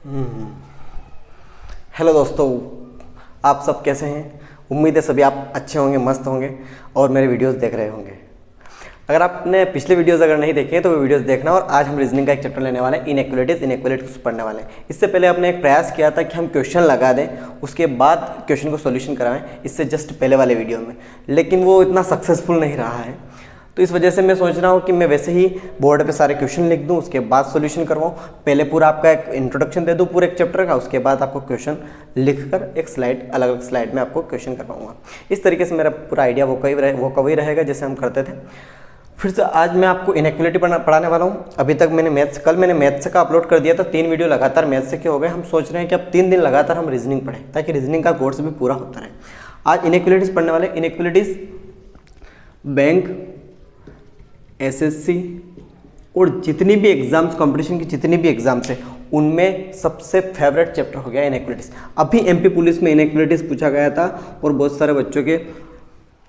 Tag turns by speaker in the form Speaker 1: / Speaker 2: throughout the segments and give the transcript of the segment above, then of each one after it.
Speaker 1: हम्म। Hello दोस्तों, आप सब कैसे हैं? उम्मीद है सभी आप अच्छे होंगे, मस्त होंगे और मेरे वीडियोस देख रहे होंगे। अगर आपने पिछले वीडियोस अगर नहीं देखे तो वो वीडियोस देखना। और आज हम रीजनिंग का एक चैप्टर लेने वाले हैं, इनइक्वालिटीज पढ़ने वाले हैं। इससे पहले आपने एक प्रयास किया था कि हम क्वेश्चन लगा दें, उसके बाद क्वेश्चन को सॉल्यूशन कराएं, इससे जस्ट पहले वाले वीडियो में, लेकिन वो इतना सक्सेसफुल नहीं रहा है। तो इस वजह से मैं सोच रहा हूँ कि मैं वैसे ही बोर्ड पे सारे क्वेश्चन लिख दूँ, उसके बाद सॉल्यूशन करवाऊँ। पहले पूरा आपका एक इंट्रोडक्शन दे दूँ पूरे एक चैप्टर का, उसके बाद आपको क्वेश्चन लिखकर एक स्लाइड, अलग अलग स्लाइड में आपको क्वेश्चन करवाऊँगा। इस तरीके से मेरा पूरा आइडिया वो वही रहेगा जैसे हम करते थे। फिर से आज मैं आपको इनइक्वालिटी पढ़ाने वाला हूँ। अभी तक कल मैंने मैथ्स का अपलोड कर दिया था, 3 वीडियो लगातार मैथ्स के हो गए। हम सोच रहे हैं कि अब 3 दिन लगातार हम रीजनिंग पढ़ें ताकि रीजनिंग का कोर्स भी पूरा होता रहे। आज इनइक्वालिटीज़ पढ़ने वाले। इनइक्वालिटीज़ बैंक, एसएससी और जितनी भी एग्जाम्स, कंपटीशन की जितनी भी एग्जाम्स है, उनमें सबसे फेवरेट चैप्टर हो गया इनइक्वालिटीज़। अभी एमपी पुलिस में इनइक्वालिटीज़ पूछा गया था और बहुत सारे बच्चों के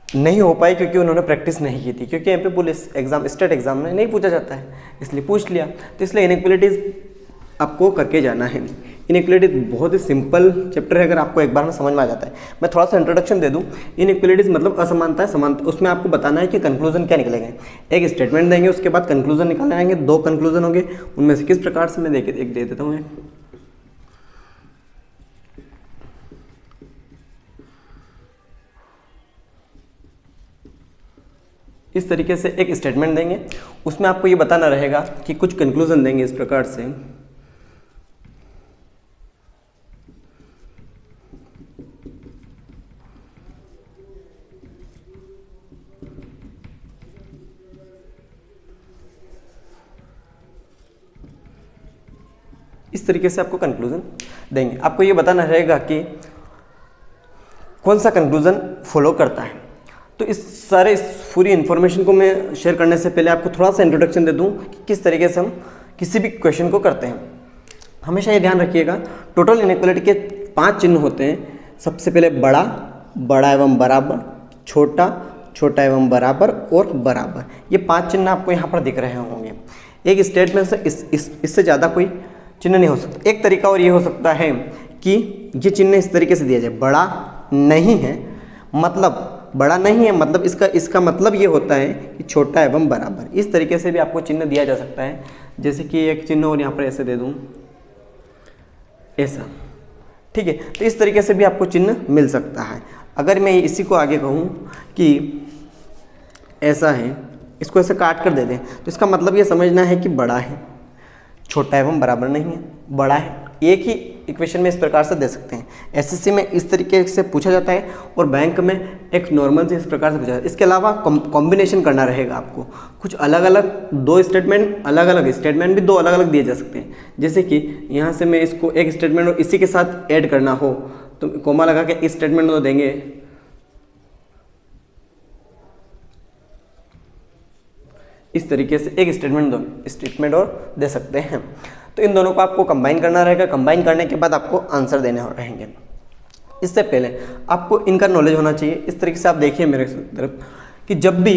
Speaker 1: नहीं हो पाई क्योंकि उन्होंने प्रैक्टिस नहीं की थी, क्योंकि MP police exam, state exam में नहीं पूछा जाता है, इसलिए पूछ लिया। तो इसलिए इनइक्वालिटीज़ आपको करके जाना है। इनइक्वालिटी बहुत ही सिंपल चैप्टर है, अगर आपको एक बार में समझ में आ जाता है। मैं थोड़ा सा इंट्रोडक्शन दे दूं। इनइक्वालिटीज़ मतलब असमानता है, समानता। उसमें आपको बताना है कि कंक्लूजन क्या निकलेंगे। एक स्टेटमेंट देंगे, उसके बाद कंक्लूजन निकालने आएंगे। 2 कंक्लूजन होंगे, उनमें से किस प्रकार से, मैं एक दे देता हूँ। इस तरीके से एक स्टेटमेंट देंगे, उसमें आपको ये बताना रहेगा कि कुछ कंक्लूजन देंगे इस प्रकार से। इस तरीके से आपको कंक्लूजन देंगे। आपको ये बताना रहेगा कि कौन सा कंक्लूजन फॉलो करता है। तो इस पूरी इन्फॉर्मेशन को मैं शेयर करने से पहले आपको थोड़ा सा इंट्रोडक्शन दे दूं कि किस तरीके से हम किसी भी क्वेश्चन को करते हैं। हमेशा ये ध्यान रखिएगा, टोटल इनइक्वालिटी के 5 चिन्ह होते हैं। सबसे पहले बड़ा, बड़ा एवं बराबर, छोटा, छोटा एवं बराबर और बराबर। ये 5 चिन्ह आपको यहाँ पर दिख रहे होंगे। एक स्टेटमेंट से इससे ज़्यादा कोई चिन्ह नहीं हो सकता। एक तरीका और ये हो सकता है कि ये चिन्ह इस तरीके से दिया जाए, बड़ा नहीं है मतलब बड़ा नहीं है, मतलब इसका मतलब ये होता है कि छोटा एवं बराबर। इस तरीके से भी आपको चिन्ह दिया जा सकता है। जैसे कि एक चिन्ह और यहाँ पर ऐसे दे दूँ, ऐसा, ठीक है। तो इस तरीके से भी आपको चिन्ह मिल सकता है। अगर मैं इसी को आगे कहूँ कि ऐसा है, इसको ऐसे काट कर दे दें, तो इसका मतलब ये समझना है कि बड़ा है, छोटा एवं बराबर नहीं है, बड़ा है। एक ही इक्वेशन में इस प्रकार से दे सकते हैं। एसएससी में इस तरीके से पूछा जाता है और बैंक में एक नॉर्मल से इस प्रकार से पूछा जाता है। इसके अलावा कॉम्बिनेशन करना रहेगा आपको। कुछ अलग अलग 2 स्टेटमेंट, अलग अलग स्टेटमेंट भी 2 अलग अलग दिए जा सकते हैं। जैसे कि यहाँ से मैं इसको एक स्टेटमेंट और इसी के साथ ऐड करना हो तो कोमा लगा के इस स्टेटमेंट को देंगे, इस तरीके से एक स्टेटमेंट और दे सकते हैं। तो इन दोनों को आपको कंबाइन करना रहेगा। कंबाइन करने के बाद आपको आंसर देने रहेंगे। इससे पहले आपको इनका नॉलेज होना चाहिए। इस तरीके से आप देखिए मेरे तरफ कि जब भी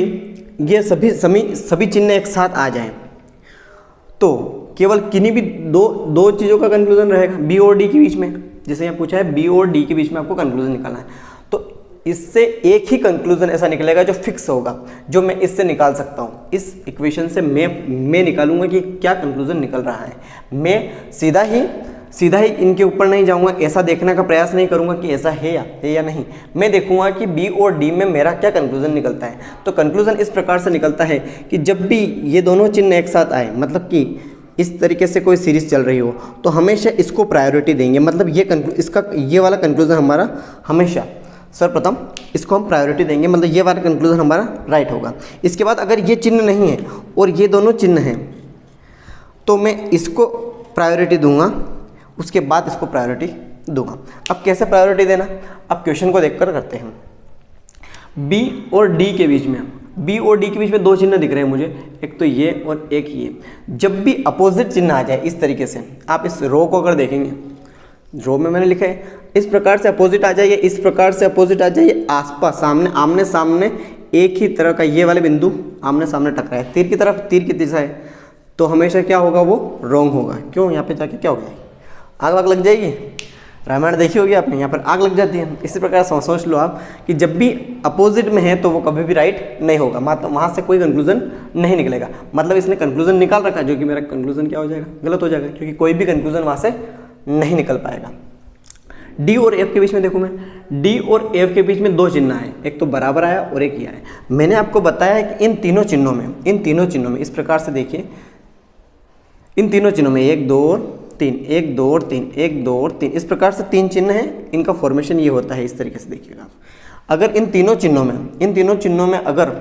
Speaker 1: ये सभी चिन्ह एक साथ आ जाएं तो केवल किन्हीं भी दो चीज़ों का कंक्लूजन रहेगा, बी और डी के बीच में। जैसे यहाँ पूछा है बी और डी के बीच में आपको कंक्लूजन निकालना है, तो इससे एक ही कंक्लूजन ऐसा निकलेगा जो फिक्स होगा, जो मैं इससे निकाल सकता हूँ। इस इक्वेशन से मैं निकालूंगा कि क्या कंक्लूजन निकल रहा है। मैं सीधा ही इनके ऊपर नहीं जाऊंगा, ऐसा देखने का प्रयास नहीं करूंगा कि ऐसा है या नहीं। मैं देखूंगा कि बी और डी में मेरा क्या कंक्लूजन निकलता है। तो कंक्लूजन इस प्रकार से निकलता है कि जब भी ये दोनों चिन्ह एक साथ आए, मतलब कि इस तरीके से कोई सीरीज चल रही हो, तो हमेशा इसको प्रायोरिटी देंगे। मतलब ये वाला कंक्लूजन हमारा हमेशा सर्वप्रथम इसको हम प्रायोरिटी देंगे, मतलब ये वाला कंक्लूजन हमारा राइट होगा। इसके बाद अगर ये चिन्ह नहीं है और ये दोनों चिन्ह हैं तो मैं इसको प्रायोरिटी दूंगा, उसके बाद इसको प्रायोरिटी दूंगा। अब कैसे प्रायोरिटी देना, अब क्वेश्चन को देखकर करते हैं। बी और डी के बीच में, बी और डी के बीच में 2 चिन्ह दिख रहे हैं मुझे, एक तो ये और एक ये। जब भी अपोजिट चिन्ह आ जाए इस तरीके से, आप इस रो को अगर देखेंगे, रो में मैंने लिखा है इस प्रकार से अपोजिट आ जाइए, इस प्रकार से अपोजिट आ जाइए, आसपास सामने आमने सामने एक ही तरह का ये वाले बिंदु आमने सामने टकराए, तीर की दिशा है, तो हमेशा क्या होगा, वो रॉन्ग होगा। क्यों, यहाँ पे जाके क्या हो गया, आग वाग लग जाएगी, रामायण देखी होगी आपने, यहाँ पर आग लग जाती है। इसी प्रकार सोच लो आप कि जब भी अपोजिट में है तो वो कभी भी राइट नहीं होगा, मतलब वहाँ से कोई कंक्लूजन नहीं निकलेगा। मतलब इसने कंक्लूजन निकाल रखा है, जो कि मेरा कंक्लूजन क्या हो जाएगा, गलत हो जाएगा, क्योंकि कोई भी कंक्लूजन वहाँ से नहीं निकल पाएगा। डी और एफ के बीच में देखो, मैं डी और एफ के बीच में दो चिन्ह आए, एक तो बराबर आया और एक ये आया। मैंने आपको बताया है कि इन तीनों चिन्हों में इस प्रकार से देखिए, इन तीनों चिन्हों में 1 2 और 3, 1 2 और 3, 1 2 और 3, इस प्रकार से 3 चिन्ह हैं। इनका फॉर्मेशन ये होता है, इस तरीके से देखिएगा आप। अगर इन तीनों चिन्हों में अगर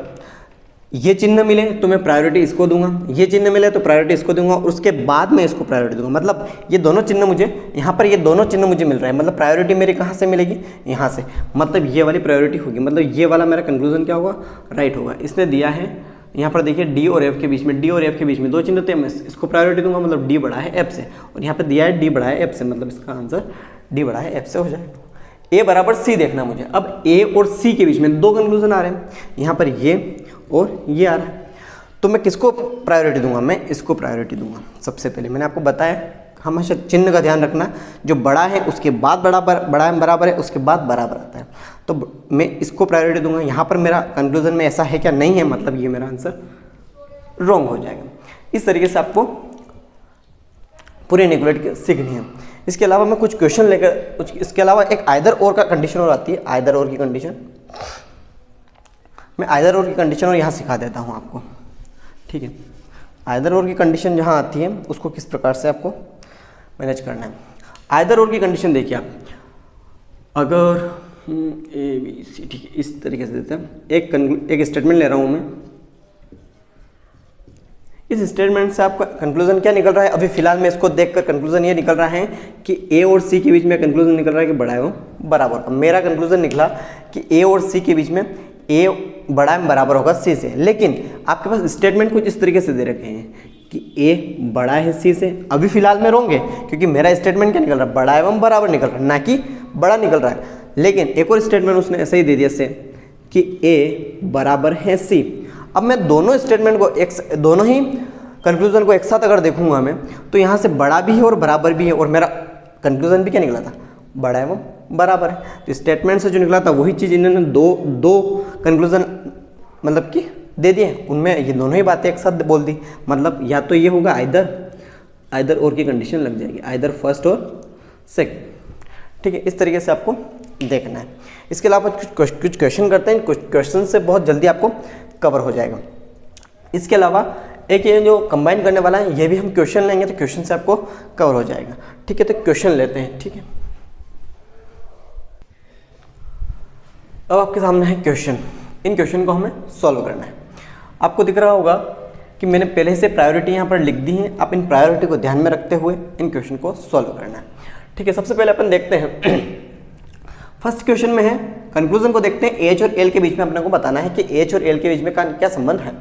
Speaker 1: ये चिन्ह मिले तो मैं प्रायोरिटी इसको दूंगा, ये चिन्ह मिले तो प्रायोरिटी इसको दूंगा, और उसके बाद में इसको प्रायोरिटी दूंगा। मतलब ये दोनों चिन्ह मुझे यहाँ पर, ये दोनों चिन्ह मुझे मिल रहा है, मतलब प्रायोरिटी मेरी कहाँ से मिलेगी, यहाँ से, मतलब ये वाली प्रायोरिटी होगी, मतलब ये वाला मेरा कंक्लूजन क्या होगा, राइट होगा। इसने दिया है यहाँ पर देखिए डी और एफ के बीच में दो चिन्ह थे, मैं इसको प्रायोरिटी दूंगा, मतलब डी बड़ा है एफ से, और यहाँ पे दिया है डी बड़ा है एफ से, मतलब इसका आंसर डी बड़ा है एफ से हो जाएगा। ए बराबर सी देखना मुझे। अब ए और सी के बीच में दो कंक्लूजन आ रहे हैं, यहाँ पर ये और ये आ रहा है, तो मैं किसको प्रायोरिटी दूंगा, मैं इसको प्रायोरिटी दूंगा। सबसे पहले मैंने आपको बताया हमेशा चिन्ह का ध्यान रखना, जो बड़ा है उसके बाद बराबर है, उसके बाद बराबर आता है, तो मैं इसको प्रायोरिटी दूंगा। यहाँ पर मेरा कंक्लूजन में ऐसा है क्या, नहीं है, मतलब ये मेरा आंसर रॉन्ग हो जाएगा। इस तरीके से आपको पूरे इनइक्वालिटी सीखनी है। इसके अलावा मैं कुछ क्वेश्चन लेकर, इसके अलावा एक आइदर और का कंडीशन और आती है, आइदर और की कंडीशन, मैं आइदर और की कंडीशन और यहाँ सिखा देता हूँ आपको, ठीक है। आइदर और की कंडीशन जहाँ आती है उसको किस प्रकार से आपको मैनेज करना है। आइदर और की कंडीशन देखिए आप, अगर ए बी सी, ठीक है, इस तरीके से देते हैं। एक स्टेटमेंट ले रहा हूँ मैं, इस स्टेटमेंट से आपका कंक्लूजन क्या निकल रहा है, अभी फिलहाल में इसको देखकर कंक्लूजन ये निकल रहा है कि ए और सी के बीच में कंक्लूजन निकल रहा है कि बड़ा है वो बराबर का। मेरा कंक्लूजन निकला कि ए और सी के बीच में ए बड़ा है बराबर होगा सी से, लेकिन आपके पास स्टेटमेंट कुछ इस तरीके से दे रखे हैं कि ए बड़ा है सी से। अभी फिलहाल में रॉन्ग है, क्योंकि मेरा स्टेटमेंट क्या निकल रहा है, बड़ा एवं बराबर निकल रहा है, ना कि बड़ा निकल रहा है। लेकिन एक और स्टेटमेंट उसने ऐसे ही दे दिया से कि ए बराबर है सी। अब मैं दोनों स्टेटमेंट को दोनों ही कंक्लूजन को एक साथ अगर देखूंगा मैं, तो यहाँ से बड़ा भी है और बराबर भी है, और मेरा कंक्लूजन भी क्या निकला था, बड़ा एवं बराबर है। तो स्टेटमेंट से जो निकला था वही चीज़ इन्होंने दो कंक्लूजन मतलब कि दे दिए, उनमें ये दोनों ही बातें एक साथ बोल दी। मतलब या तो ये होगा आइदर और की कंडीशन लग जाएगी, आइदर फर्स्ट और सेकंड, ठीक है। इस तरीके से आपको देखना है। इसके अलावा कुछ क्वेश्चन करते हैं, कुछ क्वेश्चन से बहुत जल्दी आपको कवर हो जाएगा। इसके अलावा एक ये जो कंबाइन करने वाला है, ये भी हम क्वेश्चन लेंगे, तो क्वेश्चन से आपको कवर हो जाएगा, ठीक है। तो क्वेश्चन लेते हैं, ठीक है। अब आपके सामने है क्वेश्चन, इन क्वेश्चन को हमें सॉल्व करना है। आपको दिख रहा होगा कि मैंने पहले से प्रायोरिटी यहाँ पर लिख दी है, आप इन प्रायोरिटी को ध्यान में रखते हुए इन क्वेश्चन को सॉल्व करना है, ठीक है। सबसे पहले अपन देखते हैं फर्स्ट क्वेश्चन में है, कंक्लूजन को देखते हैं। एच और एल के बीच में अपने को बताना है कि एच और एल के बीच में क्या संबंध है,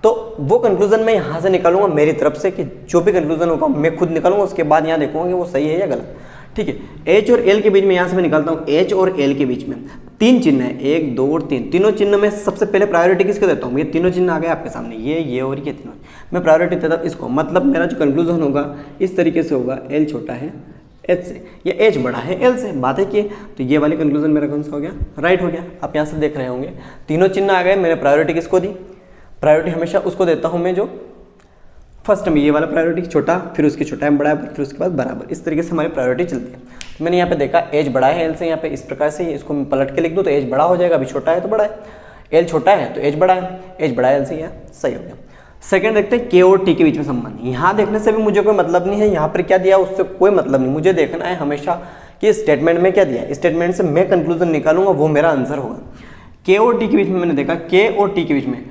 Speaker 1: तो वो कंक्लूजन मैं यहाँ से निकालूंगा मेरी तरफ से, कि जो भी कंक्लूजन होगा मैं खुद निकालूंगा, उसके बाद यहाँ देखूंगा कि वो सही है या गलत, ठीक है। एच और एल के बीच में यहाँ से मैं निकालता हूँ, एच और एल के बीच में 3 चिन्ह है, 1 2 और 3, तीनों चिन्ह में सबसे पहले प्रायोरिटी किसको देता हूँ, ये तीनों चिन्ह आ गए आपके सामने, ये और ये तीनों, मैं प्रायोरिटी देता हूँ इसको। मतलब मेरा जो कंक्लूजन होगा इस तरीके से होगा, एल छोटा है एच से या एच बड़ा है एल से, बात है कि तो ये वाली कंक्लूजन मेरा कौन सा हो गया, राइट हो गया। आप यहाँ से देख रहे होंगे तीनों चिन्ह आ गए, मैंने प्रायोरिटी किसको दी, प्रायोरिटी हमेशा उसको देता हूँ मैं जो फर्स्ट में ये वाला प्रायोरिटी छोटा, फिर उसके छोटा है बड़ा है, फिर उसके बाद बराबर, इस तरीके से हमारी प्रायोरिटी चलती है। तो मैंने यहाँ पे देखा एच बड़ा है एल से, यहाँ पे इस प्रकार से इसको मैं पलट के लिख दूँ तो एच बड़ा हो जाएगा, अभी छोटा है तो बड़ा है, एल छोटा है तो एच बड़ा है, एच बड़ा है एल से, यह सही हो गया। सेकंड देखते हैं के और टी के बीच में संबंध। यहाँ देखने से भी मुझे कोई मतलब नहीं है, यहाँ पर क्या दिया उससे कोई मतलब नहीं, मुझे देखना है हमेशा कि स्टेटमेंट में क्या दिया, स्टेटमेंट से मैं कंक्लूजन निकालूंगा, वो मेरा आंसर होगा। के और टी के बीच में मैंने देखा, के और टी के बीच में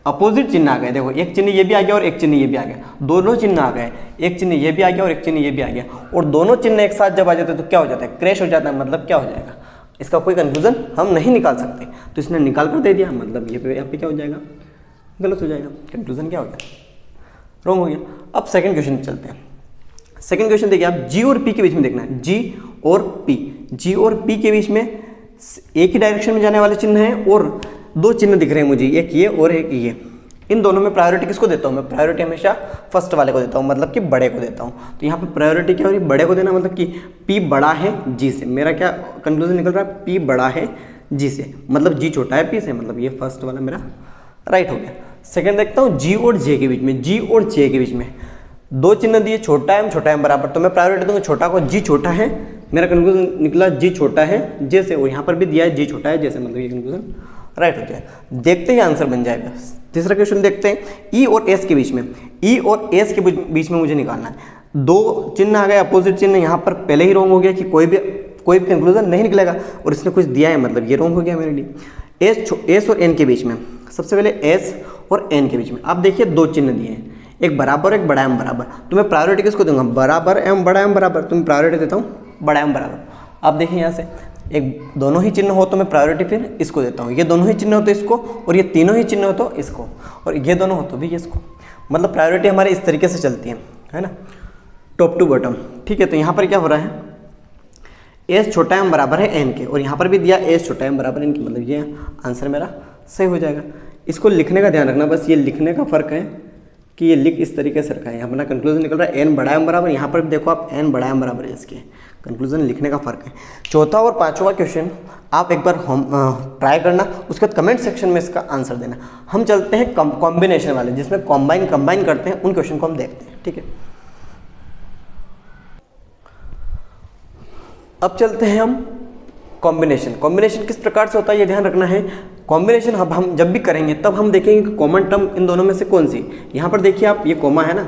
Speaker 1: अपोजिट चिन्ह आ गए, देखो एक चिन्ह ये भी आ गया और एक चिन्ह ये भी आ गया, दोनों चिन्ह आ गए, एक चिन्ह ये भी आ गया और एक चिन्ह ये भी आ गया, और दोनों चिन्ह एक साथ जब आ जाते हैं तो क्या हो जाता है, क्रैश हो जाता है। मतलब क्या हो जाएगा, इसका कोई कंक्लूजन हम नहीं निकाल सकते, तो इसने निकाल कर दे दिया, मतलब ये यहाँ पे क्या हो जाएगा, गलत हो जाएगा, कंक्लूजन क्या हो गया, रॉन्ग हो गया। अब सेकंड क्वेश्चन पे चलते हैं। सेकंड क्वेश्चन देखिए आप, जी और पी के बीच में देखना है, जी और पी के बीच में एक ही डायरेक्शन में जाने वाले चिन्ह हैं और 2 चिन्ह दिख रहे हैं मुझे, एक ये और एक ये, इन दोनों में प्रायोरिटी किसको देता हूँ मैं? प्रायोरिटी हमेशा फर्स्ट वाले को देता हूँ, मतलब कि बड़े को देता हूँ। तो यहाँ पे प्रायोरिटी क्या हो रही है? बड़े को देना, मतलब कि P बड़ा है G से। मेरा क्या कंक्लूजन निकल रहा है? P बड़ा है G से, मतलब G छोटा है P से, मतलब ये फर्स्ट वाला मेरा राइट हो गया। सेकंड देखता हूँ G और J के बीच में। G और J के बीच में दो चिन्ह दिए, छोटा m बराबर, तो मैं प्रायोरिटी दूंगा छोटा को। G छोटा है, मेरा कंक्लूजन निकला G छोटा है J से, और यहाँ पर भी दिया है G छोटा है J से, मतलब ये कंक्लूजन राइट हो जाए। देखते ही आंसर बन जाएगा। तीसरा क्वेश्चन देखते हैं, E और S के बीच में। E और S के बीच में मुझे निकालना है। दो चिन्ह आ गए, अपोजिट चिन्ह, यहाँ पर पहले ही रॉन्ग हो गया कि कोई भी कंक्लूजन नहीं निकलेगा, और इसने कुछ दिया है, मतलब ये रॉन्ग हो गया मेरे लिए। S और N के बीच में, सबसे पहले S और N के बीच में आप देखिए दो चिन्ह दिए हैं, एक बराबर एक बड़ा M बराबर। तो मैं प्रायोरिटी किसको दूंगा? बराबर M बड़ा M बराबर, तो मैं प्रायोरिटी देता हूँ बड़ा M बराबर। आप देखिए यहाँ से एक दोनों ही चिन्ह हो तो मैं प्रायोरिटी फिर इसको देता हूँ, ये दोनों ही चिन्ह हो तो इसको, और ये तीनों ही चिन्ह हो तो इसको, और ये दोनों हो तो भी इसको। मतलब प्रायोरिटी हमारी इस तरीके से चलती है ना, टॉप टू बॉटम। ठीक है, तो यहाँ पर क्या हो रहा है? S छोटा m बराबर है n के, और यहाँ पर भी दिया S छोटा m बराबर n के, मतलब ये आंसर मेरा सही हो जाएगा। इसको लिखने का ध्यान रखना, बस ये लिखने का फर्क है कि ये लिख इस तरीके से रखा है। यहाँ अपना कंक्लूजन निकल रहा है n बड़ा m बराबर, यहाँ पर भी देखो आप n बड़ा m बराबर है, इसके कंक्लूजन लिखने का फर्क है। चौथा और पांचवा क्वेश्चन आप एक बार ट्राई करना, उसके बाद कमेंट सेक्शन में इसका आंसर देना। हम चलते हैं कॉम्बिनेशन वाले, जिसमें कंबाइन करते हैं, उन क्वेश्चन को हम देखते हैं। ठीक है, अब चलते हैं हम कॉम्बिनेशन किस प्रकार से होता है ये ध्यान रखना है। कॉम्बिनेशन अब हम जब भी करेंगे तब हम देखेंगे कि कॉमन टर्म इन दोनों में से कौन सी। यहाँ पर देखिए आप, ये कॉमा है ना,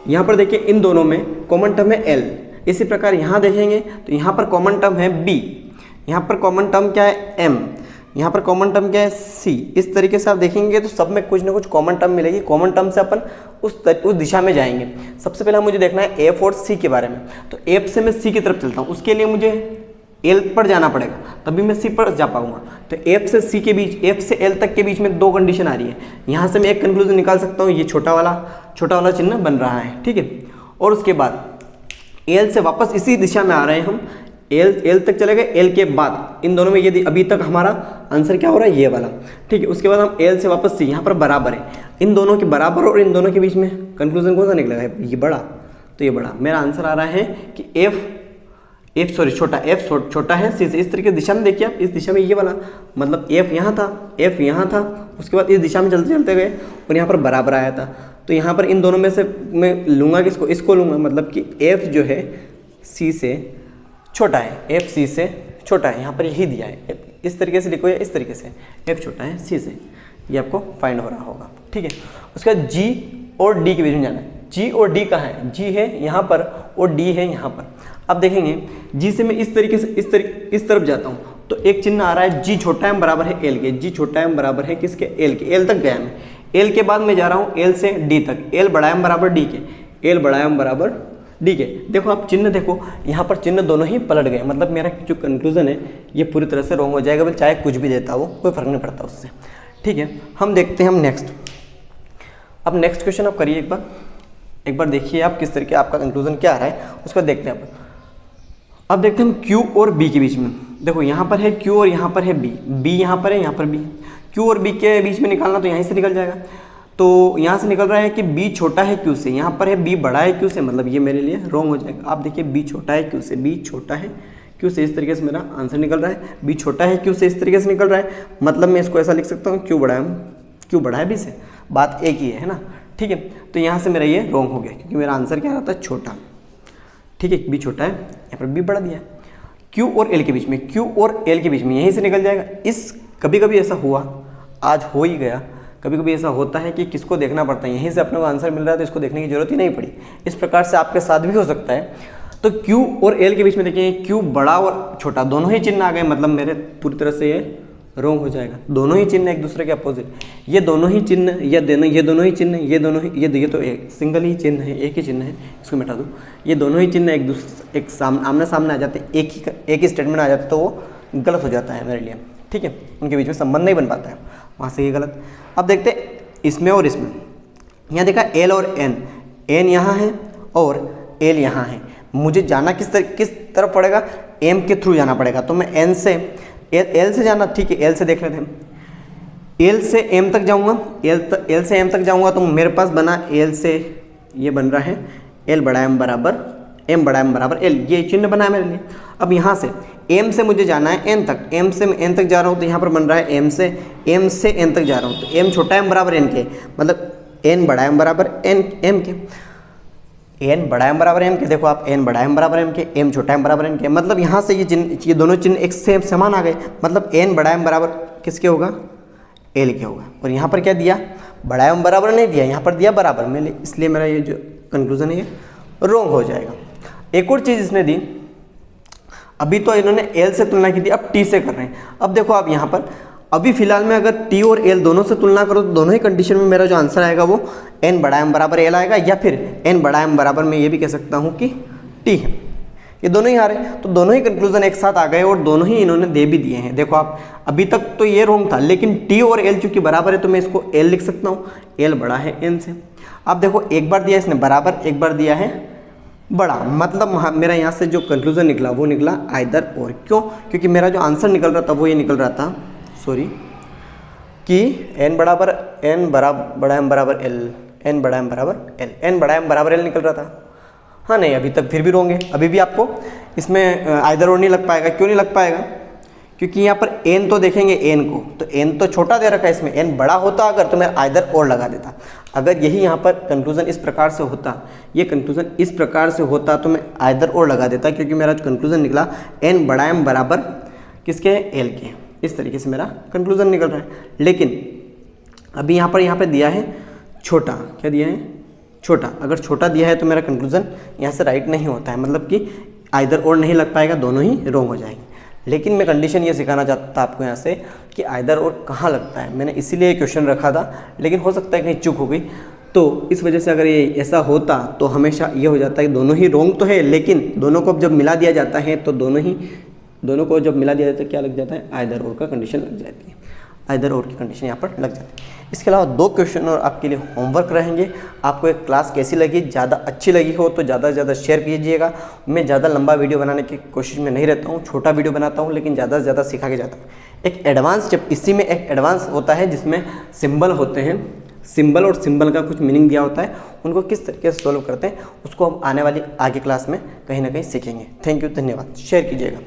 Speaker 1: यहाँ पर देखिए इन दोनों में कॉमन टर्म है L। इसी प्रकार यहाँ देखेंगे तो यहाँ पर कॉमन टर्म है B, यहाँ पर कॉमन टर्म क्या है M, यहाँ पर कॉमन टर्म क्या है C। इस तरीके से आप देखेंगे तो सब में कुछ ना कुछ कॉमन टर्म मिलेगी। कॉमन टर्म से अपन उस दिशा में जाएंगे। सबसे पहले मुझे देखना है F और C के बारे में, तो F से मैं C की तरफ चलता हूँ, उसके लिए मुझे L पर जाना पड़ेगा, तभी मैं C पर जा पाऊंगा। तो F से C के बीच, F से L तक के बीच में दो कंडीशन आ रही है। यहाँ से मैं एक कंक्लूजन निकाल सकता हूँ, ये छोटा वाला चिन्ह बन रहा है। ठीक है, और उसके बाद L से वापस इसी दिशा में आ रहे हैं हम, L तक चले गए। L के बाद इन दोनों में ये अभी तक हमारा आंसर क्या हो रहा है? ये वाला। ठीक है, उसके बाद हम L से वापस C, यहाँ पर बराबर है, इन दोनों के बराबर, और इन दोनों के बीच में कंक्लूजन कौन सा निकलेगा? ये बड़ा, तो ये बड़ा। मेरा आंसर आ रहा है कि F छोटा है C से। इस तरीके दिशा में देखिए आप, इस दिशा में ये वाला, मतलब F यहाँ था, उसके बाद इस दिशा में चलते चलते गए और यहाँ पर बराबर आया था। तो यहाँ पर इन दोनों में से मैं लूँगा किसको? इसको लूँगा, मतलब कि F जो है C से छोटा है, F C से छोटा है। यहाँ पर यही दिया है, इस तरीके से लिखो या इस तरीके से, F छोटा है C से, ये आपको फाइंड हो रहा होगा। ठीक है, उसके बाद G और D के बीच में जाना है। G और D कहाँ है? G है यहाँ पर और D है यहाँ पर। अब देखेंगे G से मैं इस तरीके से इस तरफ जाता हूँ, तो एक चिन्ह आ रहा है G छोटा m बराबर है L के। G छोटा m बराबर है किसके? L के। L तक गया मैं, L के बाद मैं जा रहा हूँ L से D तक, L बड़ा m बराबर D के, L बड़ा m बराबर D के। देखो आप चिन्ह देखो, यहाँ पर चिन्ह दोनों ही पलट गए, मतलब मेरा जो कंक्लूजन है ये पूरी तरह से रॉन्ग हो जाएगा, चाहे कुछ भी देता हो, कोई फर्क नहीं पड़ता उससे। ठीक है, हम देखते हैं हम नेक्स्ट। अब नेक्स्ट क्वेश्चन आप करिए एक बार देखिए आप किस तरीके आपका कंक्लूजन क्या आ रहा है, उसको देखते हैं आप। अब देखते हैं हम Q और B के बीच में। देखो यहाँ पर है Q और यहाँ पर है B, B यहाँ पर है, यहाँ पर B। Q और B के बीच में निकालना तो यहीं से निकल जाएगा। तो यहाँ से निकल रहा है कि B छोटा है Q से, यहाँ पर है B बड़ा है Q से, मतलब ये मेरे लिए रॉन्ग हो जाएगा। आप देखिए B छोटा है Q से, B छोटा है Q से, इस तरीके से मेरा आंसर निकल रहा है। B छोटा है Q से, इस तरीके से निकल रहा है, मतलब मैं इसको ऐसा लिख सकता हूँ Q बड़ा है B से, बात एक ही है ना। ठीक है, तो यहाँ से मेरा ये रॉन्ग हो गया, क्योंकि मेरा आंसर क्या रहता है? छोटा। ठीक है, B छोटा है, यहाँ पर B बड़ा दिया है। Q और L के बीच में, Q और L के बीच में यहीं से निकल जाएगा। कभी कभी ऐसा हुआ, आज हो ही गया, कभी कभी ऐसा होता है कि किसको देखना पड़ता है, यहीं से अपने को आंसर मिल रहा है तो इसको देखने की जरूरत ही नहीं पड़ी। इस प्रकार से आपके साथ भी हो सकता है। तो Q और L के बीच में देखिए, Q बड़ा और छोटा दोनों ही चिन्ह आ गए, मतलब मेरे पूरी तरह से ये रॉन्ग हो जाएगा। दोनों ही चिन्ह एक दूसरे के अपोजिट, ये दोनों ही चिन्ह, ये दोनों ही चिन्ह, ये तो एक सिंगल ही चिन्ह है, एक ही चिन्ह है, इसको मिटा दूँ। ये दोनों ही चिन्ह आमने सामने आ जाते हैं, एक ही स्टेटमेंट आ जाता है, तो वो गलत हो जाता है मेरे लिए। ठीक है, उनके बीच में संबंध नहीं बन पाता है, वहाँ से ये गलत। अब देखते हैं इसमें और इसमें। यहाँ देखा L और N यहाँ है और L यहाँ है। मुझे जाना किस तरफ पड़ेगा? M के थ्रू जाना पड़ेगा। तो मैं L से जाना, ठीक है, L से देख लेते हैं। एल से एम तक जाऊंगा, एल से एम तक जाऊंगा तो मेरे पास बना एल से ये बन रहा है एल बड़ा एम बराबर एल, ये चिन्ह बना है मेरे लिए। अब यहाँ से एम से मुझे जाना है एन तक, एम से मैं एन तक जा रहा हूँ तो यहाँ पर बन रहा है एम से एन तक जा रहा हूँ तो एम छोटा एम बराबर एन के, मतलब एन बड़ा एम बराबर एम के, एन बड़ा एम बराबर एम के। देखो आप एन बड़ा एम बराबर एम के, एम छोटा एम बराबर एन के, मतलब यहाँ से ये दोनों चिन्ह एक से समान आ गए, मतलब एन बड़ा एम बराबर किसके होगा, एल के होगा। और यहाँ पर क्या दिया, बड़ा एम बराबर नहीं दिया, यहाँ पर दिया बराबर में, इसलिए मेरा ये जो कंक्लूजन है ये रॉन्ग हो जाएगा। एक और चीज़ इसने दी, अभी तो इन्होंने एल से तुलना की थी, अब टी से कर रहे हैं। अब देखो आप यहाँ पर अभी फिलहाल में अगर टी और एल दोनों से तुलना करो तो दोनों ही कंडीशन में मेरा जो आंसर आएगा वो एन बड़ा एम बराबर एल आएगा, या फिर एन बड़ा एम बराबर मैं ये भी कह सकता हूँ कि टी है। ये दोनों ही आ रहे हैं तो दोनों ही कंक्लूजन एक साथ आ गए और दोनों ही इन्होंने दे भी दिए हैं। देखो आप अभी तक तो ये रॉन्ग था, लेकिन टी और एल चूंकि बराबर है तो मैं इसको एल लिख सकता हूँ, एल बड़ा है एन से। अब देखो एक बार दिया इसने बराबर, एक बार दिया है बड़ा, मतलब मेरा यहाँ से जो कंक्लूजन निकला वो निकला आइदर और। क्यों, क्योंकि मेरा जो आंसर निकल रहा था वो ये निकल रहा था, सॉरी, कि एन बड़ा एम बराबर एल, एन बड़ा एम बराबर एल, एन बड़ा एम बराबर एल निकल रहा था। हाँ नहीं, अभी तक फिर भी रॉन्ग है, अभी भी आपको इसमें आइदर और नहीं लग पाएगा। क्यों नहीं लग पाएगा, क्योंकि यहाँ पर एन तो देखेंगे एन को, तो एन तो छोटा दे रखा है इसमें, एन बड़ा होता अगर तो मैं आइदर और लगा देता। अगर यही यहाँ पर कंक्लूजन इस प्रकार से होता, ये कंक्लूजन इस प्रकार से होता तो मैं आइदर और लगा देता, क्योंकि मेरा जो कंक्लूजन निकला एन बड़ा एम बराबर किसके, एल के, इस तरीके से मेरा कंक्लूजन निकल रहा है। लेकिन अभी यहाँ पर दिया है छोटा, क्या दिया है, छोटा। अगर छोटा दिया है तो मेरा कंक्लूजन यहाँ से राइट नहीं होता है, मतलब कि आइदर और नहीं लग पाएगा, दोनों ही रॉन्ग हो जाएंगे। लेकिन मैं कंडीशन ये सिखाना चाहता था आपको यहाँ से कि आइदर और कहाँ लगता है, मैंने इसीलिए ये क्वेश्चन रखा था, लेकिन हो सकता है कहीं चूक हो गई। तो इस वजह से अगर ये ऐसा होता तो हमेशा ये हो जाता है कि दोनों ही रॉन्ग तो है, लेकिन दोनों को जब मिला दिया जाता है तो दोनों को जब मिला दिया जाता है क्या लग जाता है, आइदर और का कंडीशन लग जाती है, आइदर और की कंडीशन यहाँ पर लग जाती है। इसके अलावा 2 क्वेश्चन और आपके लिए होमवर्क रहेंगे। आपको एक क्लास कैसी लगी, ज़्यादा अच्छी लगी हो तो ज़्यादा से ज़्यादा शेयर कीजिएगा। मैं ज़्यादा लंबा वीडियो बनाने की कोशिश में नहीं रहता हूँ, छोटा वीडियो बनाता हूँ, लेकिन ज़्यादा से ज़्यादा सिखा के जाता हूँ। एक एडवांस जब इसी में एक एडवांस होता है जिसमें सिंबल होते हैं, सिंबल और सिंबल का कुछ मीनिंग दिया होता है, उनको किस तरीके से सॉल्व करते हैं उसको हम आने वाली आगे क्लास में कहीं ना कहीं सीखेंगे। थैंक यू, धन्यवाद, शेयर कीजिएगा।